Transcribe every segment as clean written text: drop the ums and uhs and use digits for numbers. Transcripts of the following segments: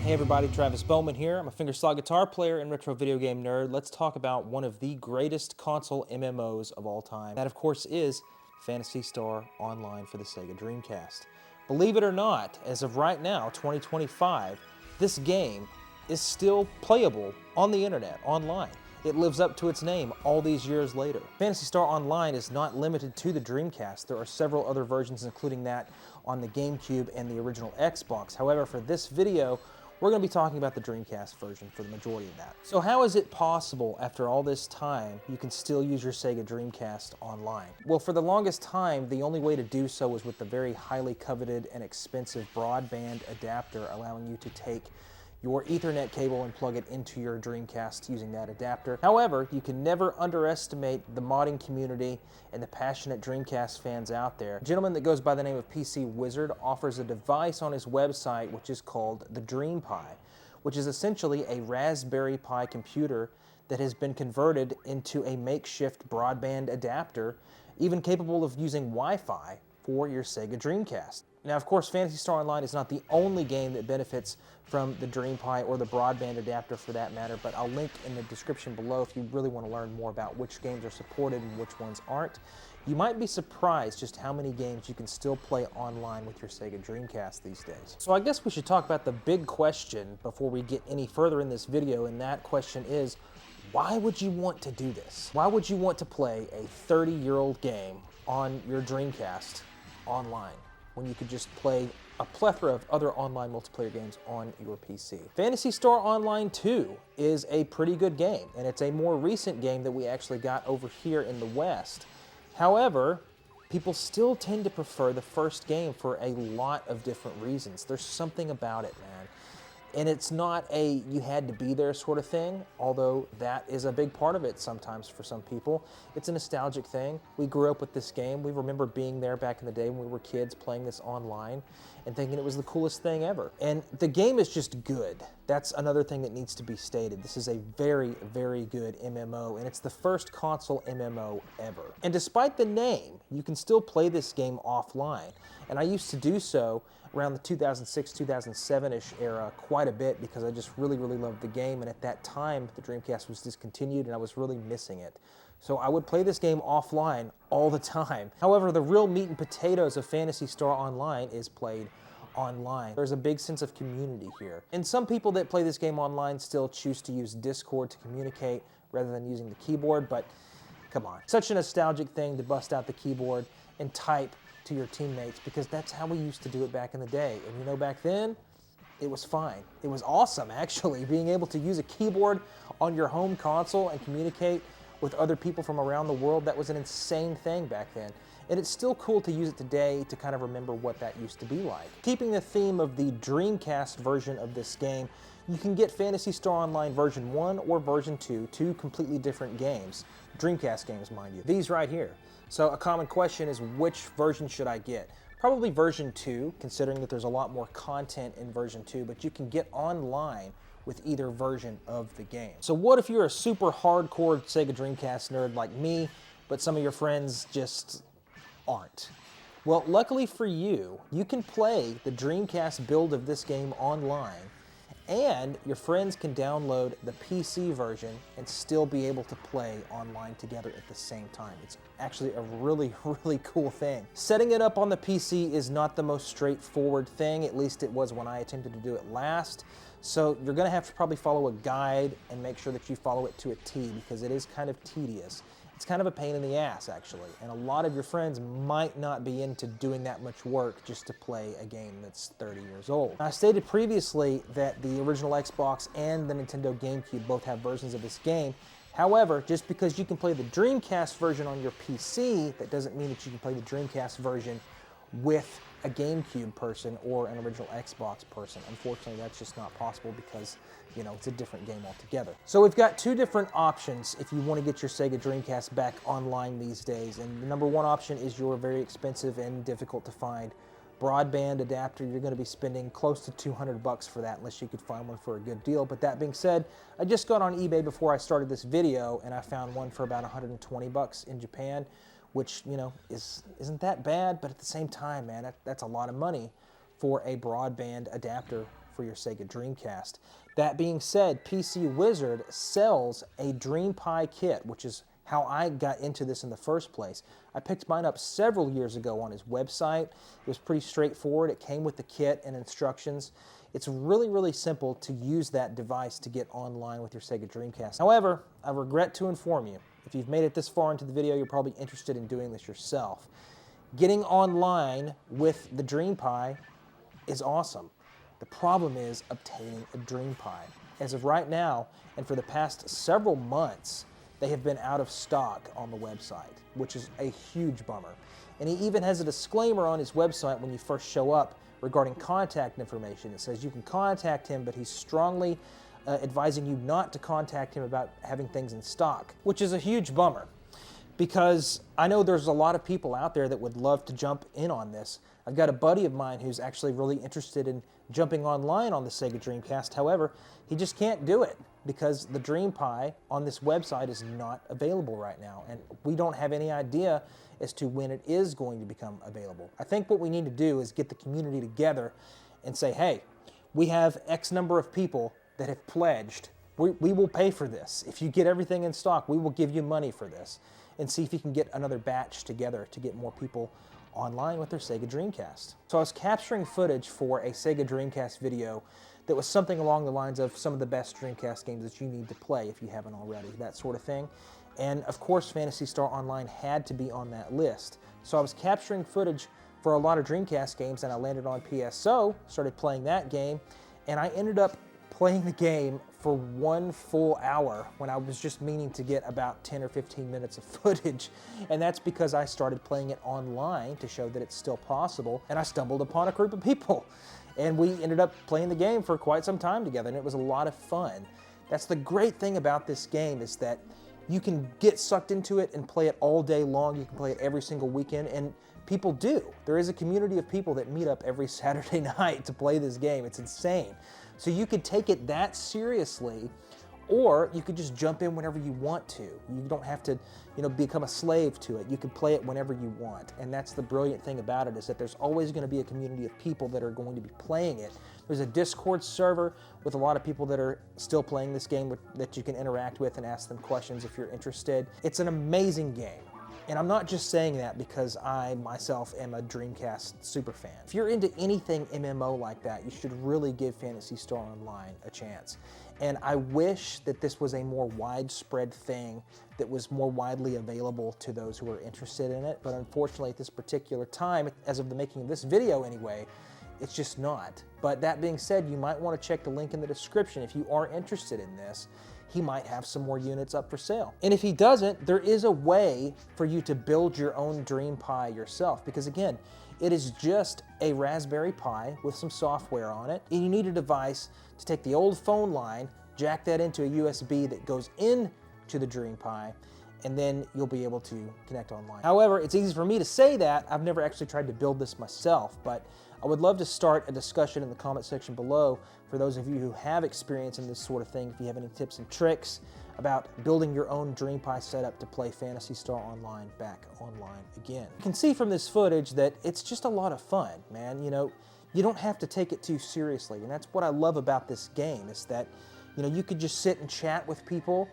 Hey everybody, Travis Bowman here. I'm a fingerstyle guitar player and retro video game nerd. Let's talk about one of the greatest console MMOs of all time. That, of course, is Phantasy Star Online for the Sega Dreamcast. Believe it or not, as of right now, 2025, this game is still playable on the internet, online. It lives up to its name all these years later. Phantasy Star Online is not limited to the Dreamcast. There are several other versions, including that on the GameCube and the original Xbox. However, for this video, we're going to be talking about the Dreamcast version for the majority of that. So how is it possible, after all this time, you can still use your Sega Dreamcast online? Well, for the longest time, the only way to do so was with the very highly coveted and expensive broadband adapter, allowing you to take your Ethernet cable and plug it into your Dreamcast using that adapter. However, you can never underestimate the modding community and the passionate Dreamcast fans out there. A gentleman that goes by the name of PC Wizard offers a device on his website which is called the DreamPi, which is essentially a Raspberry Pi computer that has been converted into a makeshift broadband adapter, even capable of using Wi-Fi for your Sega Dreamcast. Now, of course, Phantasy Star Online is not the only game that benefits from the DreamPi or the broadband adapter for that matter, but I'll link in the description below if you really want to learn more about which games are supported and which ones aren't. You might be surprised just how many games you can still play online with your Sega Dreamcast these days. So I guess we should talk about the big question before we get any further in this video, and that question is, why would you want to do this? Why would you want to play a 30-year-old game on your Dreamcast online when you could just play a plethora of other online multiplayer games on your PC? Phantasy Star Online 2 is a pretty good game, and it's a more recent game that we actually got over here in the West. However, people still tend to prefer the first game for a lot of different reasons. There's something about it, man. And it's not a you had to be there sort of thing, although that is a big part of it sometimes for some people. It's a nostalgic thing. We grew up with this game. We remember being there back in the day when we were kids playing this online and thinking it was the coolest thing ever. And the game is just good. That's another thing that needs to be stated. This is a very, very good MMO, and it's the first console MMO ever. And despite the name, you can still play this game offline. And I used to do so around the 2006, 2007-ish era quite a bit because I just really, really loved the game, and at that time the Dreamcast was discontinued and I was really missing it. So I would play this game offline all the time. However, the real meat and potatoes of Phantasy Star Online is played online. There's a big sense of community here. And some people that play this game online still choose to use Discord to communicate rather than using the keyboard, but come on. Such a nostalgic thing to bust out the keyboard and type to your teammates, because that's how we used to do it back in the day. And you know, back then, it was fine. It was awesome, actually, being able to use a keyboard on your home console and communicate with other people from around the world. That was an insane thing back then. And it's still cool to use it today to kind of remember what that used to be like. Keeping the theme of the Dreamcast version of this game, you can get Phantasy Star Online version 1 or version 2, two completely different games. Dreamcast games, mind you. These right here. So a common question is, which version should I get? Probably version 2, considering that there's a lot more content in version 2, but you can get online with either version of the game. So what if you're a super hardcore Sega Dreamcast nerd like me, but some of your friends just aren't? Well, luckily for you, you can play the Dreamcast build of this game online, and your friends can download the PC version and still be able to play online together at the same time. It's actually a really, really cool thing. Setting it up on the PC is not the most straightforward thing, at least it was when I attempted to do it last. So you're gonna have to probably follow a guide and make sure that you follow it to a T, because it is kind of tedious. It's kind of a pain in the ass, actually, and a lot of your friends might not be into doing that much work just to play a game that's 30 years old. Now, I stated previously that the original Xbox and the Nintendo GameCube both have versions of this game. However, just because you can play the Dreamcast version on your PC, that doesn't mean that you can play the Dreamcast version with a GameCube person or an original Xbox person. Unfortunately, that's just not possible because, you know, it's a different game altogether. So we've got two different options if you want to get your Sega Dreamcast back online these days. And the number one option is your very expensive and difficult to find broadband adapter. You're going to be spending close to $200 for that unless you could find one for a good deal. But that being said, I just got on eBay before I started this video and I found one for about $120 in Japan, which, you know, isn't that bad, but at the same time, man, that's a lot of money for a broadband adapter for your Sega Dreamcast. That being said, PC Wizard sells a DreamPi kit, which is how I got into this in the first place. I picked mine up several years ago on his website. It was pretty straightforward. It came with the kit and instructions. It's really, really simple to use that device to get online with your Sega Dreamcast. However, I regret to inform you, if you've made it this far into the video, you're probably interested in doing this yourself. Getting online with the DreamPi is awesome. The problem is obtaining a DreamPi. As of right now, and for the past several months, they have been out of stock on the website, which is a huge bummer. And he even has a disclaimer on his website when you first show up regarding contact information. It says you can contact him, but he's strongly advising you not to contact him about having things in stock, which is a huge bummer because I know there's a lot of people out there that would love to jump in on this. I've got a buddy of mine who's actually really interested in jumping online on the Sega Dreamcast. However, he just can't do it because the DreamPi on this website is not available right now, and we don't have any idea as to when it is going to become available. I think what we need to do is get the community together and say, hey, we have X number of people that have pledged. We will pay for this. If you get everything in stock, we will give you money for this, and see if you can get another batch together to get more people online with their Sega Dreamcast. So I was capturing footage for a Sega Dreamcast video that was something along the lines of some of the best Dreamcast games that you need to play if you haven't already, that sort of thing. And of course, Phantasy Star Online had to be on that list. So I was capturing footage for a lot of Dreamcast games, and I landed on PSO, started playing that game, and I ended up playing the game for 1 full hour when I was just meaning to get about 10 or 15 minutes of footage. And that's because I started playing it online to show that it's still possible, and I stumbled upon a group of people. And we ended up playing the game for quite some time together, and it was a lot of fun. That's the great thing about this game, is that you can get sucked into it and play it all day long. You can play it every single weekend, and people do. There is a community of people that meet up every Saturday night to play this game. It's insane. So you could take it that seriously, or you could just jump in whenever you want to. You don't have to, become a slave to it. You can play it whenever you want. And that's the brilliant thing about it, is that there's always going to be a community of people that are going to be playing it. There's a Discord server with a lot of people that are still playing this game that you can interact with and ask them questions if you're interested. It's an amazing game. And I'm not just saying that because I myself am a Dreamcast super fan. If you're into anything MMO like that, you should really give Phantasy Star Online a chance. And I wish that this was a more widespread thing that was more widely available to those who are interested in it. But unfortunately, at this particular time, as of the making of this video anyway, it's just not. But that being said, you might want to check the link in the description if you are interested in this. He might have some more units up for sale. And if he doesn't, there is a way for you to build your own DreamPi yourself, because again, it is just a Raspberry Pi with some software on it, and you need a device to take the old phone line, jack that into a USB that goes into the DreamPi, and then you'll be able to connect online. However, it's easy for me to say that. I've never actually tried to build this myself, but I would love to start a discussion in the comment section below for those of you who have experience in this sort of thing. If you have any tips and tricks about building your own DreamPi setup to play Phantasy Star Online back online again. You can see from this footage that it's just a lot of fun, man. You don't have to take it too seriously, and that's what I love about this game, is that you could just sit and chat with people,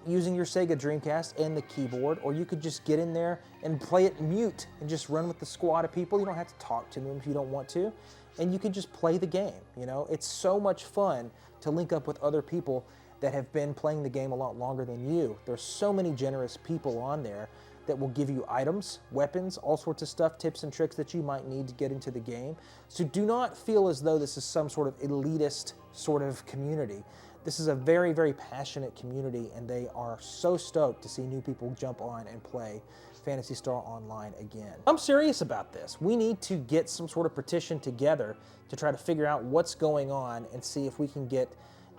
using your Sega Dreamcast and the keyboard, or you could just get in there and play it mute and just run with the squad of people. You don't have to talk to them if you don't want to, and you can just play the game. It's so much fun to link up with other people that have been playing the game a lot longer than you. There's so many generous people on there that will give you items, weapons, all sorts of stuff, tips and tricks that you might need to get into the game. So do not feel as though this is some sort of elitist sort of community. This is a very, very passionate community, and they are so stoked to see new people jump on and play Phantasy Star Online again. I'm serious about this. We need to get some sort of petition together to try to figure out what's going on and see if we can get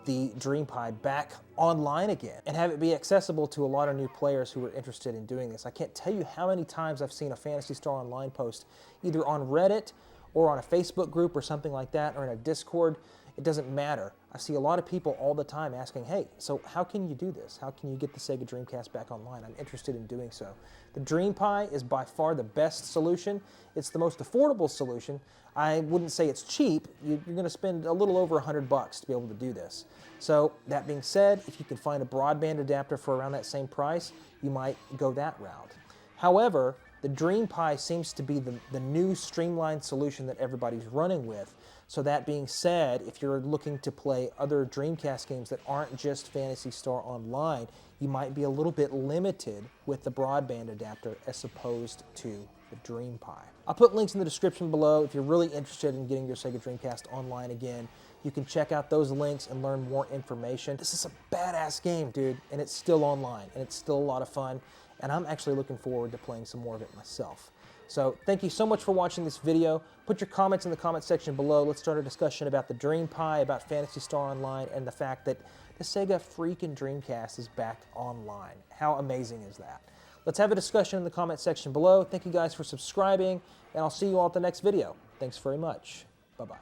the DreamPi back online again and have it be accessible to a lot of new players who are interested in doing this. I can't tell you how many times I've seen a Phantasy Star Online post either on Reddit or on a Facebook group or something like that, or in a Discord it doesn't matter. I see a lot of people all the time asking, hey, so how can you do this? How can you get the Sega Dreamcast back online? I'm interested in doing so. The DreamPi is by far the best solution. It's the most affordable solution. I wouldn't say it's cheap. You're going to spend a little over $100 to be able to do this. So that being said, if you can find a broadband adapter for around that same price, you might go that route. However, the DreamPi seems to be the new streamlined solution that everybody's running with. So that being said, if you're looking to play other Dreamcast games that aren't just Phantasy Star Online, you might be a little bit limited with the broadband adapter as opposed to the DreamPi. I'll put links in the description below. If you're really interested in getting your Sega Dreamcast online again, you can check out those links and learn more information. This is a badass game, dude, and it's still online, and it's still a lot of fun, and I'm actually looking forward to playing some more of it myself. So thank you so much for watching this video. Put your comments in the comment section below. Let's start a discussion about the DreamPi, about Phantasy Star Online, and the fact that the Sega freaking Dreamcast is back online. How amazing is that? Let's have a discussion in the comment section below. Thank you guys for subscribing, and I'll see you all at the next video. Thanks very much. Bye-bye.